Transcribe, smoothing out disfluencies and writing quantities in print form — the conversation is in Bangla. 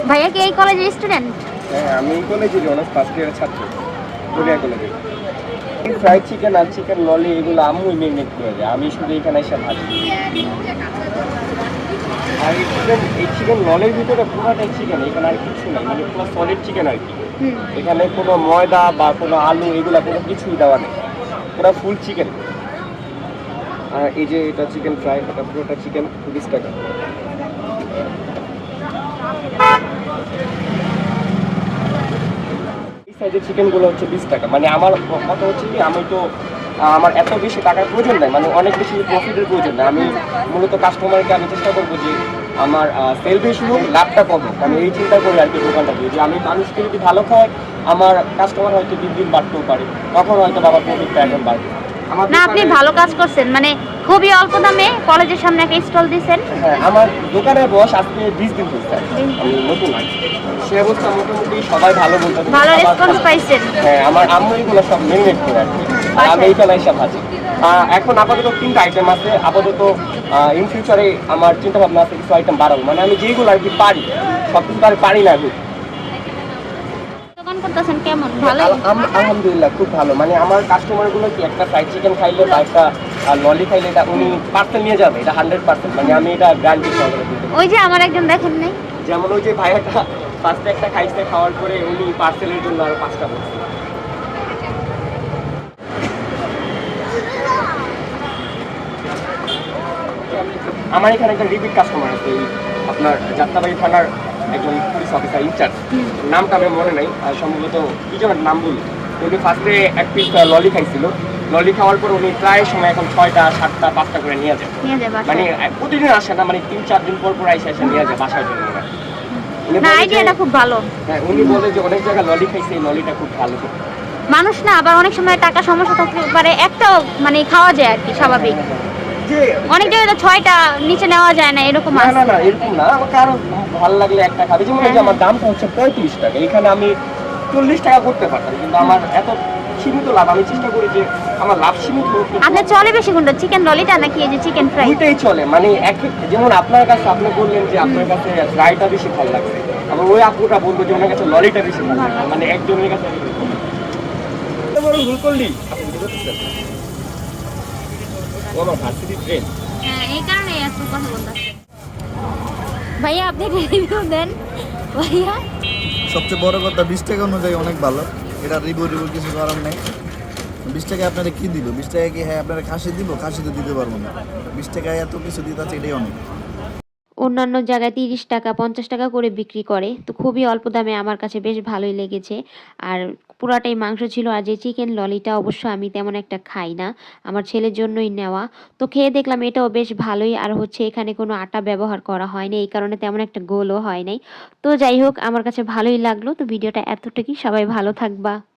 ভাইয়া কি এই কলেজের স্টুডেন্ট? হ্যাঁ, আমি এই কলেজেরই অনার্স ফার্স্ট ইয়ারের ছাত্র, কোরিয়া কলেজে। এই ফ্রাইড চিকেন আর চিকেন ললি এগুলো আম্মুই মেরিনেট করে দেয়, আমি শুধু এখানে এসে ভাজি। আর এই চিকেন ললির ভিতরে পুরোটাই চিকেন, এখানে আর কিছু নাই, মানে পুরো সলিড চিকেন আর কি। এখানে কোনো ময়দা বা কোনো আলু এগুলা কোনো কিছুই দেওয়া নেই, পুরো ফুল চিকেন। আর এই যে এটা চিকেন ফ্রাই, এটা পুরোটা চিকেন, 20 টাকা। এই সাইজের চিকেনগুলো হচ্ছে 20 টাকা। মানে আমার কথা হচ্ছে কি, আমি তো আমার এত বেশি টাকার প্রয়োজন নাই, মানে অনেক বেশি প্রফিটের প্রয়োজন নাই। আমি মূলত কাস্টমারকে আমি চেষ্টা করবো যে আমার সেল বেশি হোক, লাভটা কম হোক। আমি এই চিন্তা করি আর কি দোকানটা দিয়ে, যে আমি মানুষকে যদি ভালো খাওয়াই, আমার কাস্টমার হয়তো দিন দিন বাড়তেও পারে, তখন হয়তো বাবা প্রফিটটা এখন বাড়বে। না, আপনি ভালো কাজ করছেন, মানে খুবই অল্প দামে কলেজের সামনে একটা স্টল দিয়েছেন। হ্যাঁ, আমার দোকানের বয়স আজকে 20 দিন হয়েছে, আমি নতুন আছি। সে অবস্থা মোটামুটি সবাই ভালো বলতে, ভালো রেসপন্স পাইছেন। হ্যাঁ, আমার আম্মু এগুলো সব মেরিনেট করে আর কি, আর আমি এইটা এসে ভাজি। এখন আপাতত 3টা আইটেম আছে। আপাতত ইন ফিউচারে আমার চিন্তা ভাবনা আছে কিছু আইটেম বাড়াবো, মানে আমি যেগুলো আর কি পারি, সব কিছু আর পারি না এখন। দোকান করতেছেন কেমন? ভালো? আলহামদুলিল্লাহ, খুব ভালো। মানে আমার কাস্টমার গুলো কি একটা ফ্রাইড চিকেন খাইলে বা একটা ললি খাইলে এটা উনি পার্সেল নিয়ে যাবে, এটা 100%। মানে আমি এটা গ্যারান্টি সহকারে দিতে পারি। ওই যে আমার একজন দেখেন নাই, যেমন ওই যে ভাইয়াটা ফার্স্টে একটা খাইছে, খাওয়ার পরে উনি পার্সেলের জন্য আরো 5টা বলছে। আমার এখানে একটা রিপিট কাস্টমার আছে, এই আপনার যাত্রাবাড়ি থানার একজন পুলিশ অফিসার ইনচার্জ, নামটা আমি মনে নাই, সম্ভবত কি যেন নাম বলি। উনি ফার্স্টে এক পিস ললি খাইছিল, ললি খাওয়ার পর উনি প্রায় সময় এখন 6টা 7টা 5টা করে নিয়ে যায়। মানে প্রতিদিন আসে না, মানে 3-4 দিন পর পর এসে নিয়ে যায় বাসার জন্য। না, আইডিয়াটা খুব ভালো। হ্যাঁ, উনি বলে যে অনেক জায়গায় ললি খাইছে, এই ললিটা খুব ভালো। মানুষ না, আবার অনেক সময় টাকা সমস্যা থাকতে পারে, একটাও মানে খাওয়া যায় আর কি, স্বাভাবিক। যে অনেক জায়গায় তো 6টা নিচে নেওয়া যায় না, এরকম না আছে। না না, এরকম না, কারো ভালো লাগলে একটা খাবে। যেমন এই যে আমার দামটা হচ্ছে 35 টাকা, এখানে আমি 40 টাকা করতে পারতাম, কিন্তু আমার এত সীমিত লাভ, আমি চেষ্টা করি যে আমার লাভ সীমিত হোক। আপনার চলে বেশি কোনটা, চিকেন ললিটা নাকি এই যে চিকেন ফ্রাই? দুইটাই চলে, মানে এক যেমন আপনার কাছে আপনি বললেন যে আপনার কাছে ফ্রাইটা বেশি ভালো লাগছে, আবার ওই আপুটা বলবো যে ওনার কাছে ললিটা বেশি ভালো লাগে, মানে একজনের কাছে বড় ভুল করলি। আপনি বুঝতে পারছেন, ও আমার ভার্সিটি ট্রেন। হ্যাঁ, এই কারণে এত কথা বলতেছে। ভাইয়া আপনি রিভিউ দেন ভাইয়া। সবচেয়ে বড় কথা 20 টাকা অনুযায়ী অনেক ভালো, এটা রিভিউ কিছু করার নেই। 20 টাকায় আপনারা কি দিব? 20 টাকায় কি হ্যাঁ আপনারা খাসি দিব? খাসি তো দিতে পারবো না। 20 টাকায় এত কিছু দিতে আছে, এটাই অনেক। অন্যান্য জায়গায় 30 টাকা 50 টাকা করে বিক্রি করে, তো খুবই অল্প দামে আমার কাছে বেশ ভালোই লেগেছে। আর পুরাটাই মাংস ছিল। আর যে চিকেন ললিটা অবশ্য আমি তেমন একটা খাই না, আমার ছেলের জন্যই নেওয়া। তো খেয়ে দেখলাম এটাও বেশ ভালোই। আর হচ্ছে এখানে কোনো আটা ব্যবহার করা হয়নি, এই কারণে তেমন একটা গোলও হয় নাই। তো যাই হোক, আমার কাছে ভালোই লাগলো। তো ভিডিওটা এতটুকুই, সবাই ভালো থাকবা।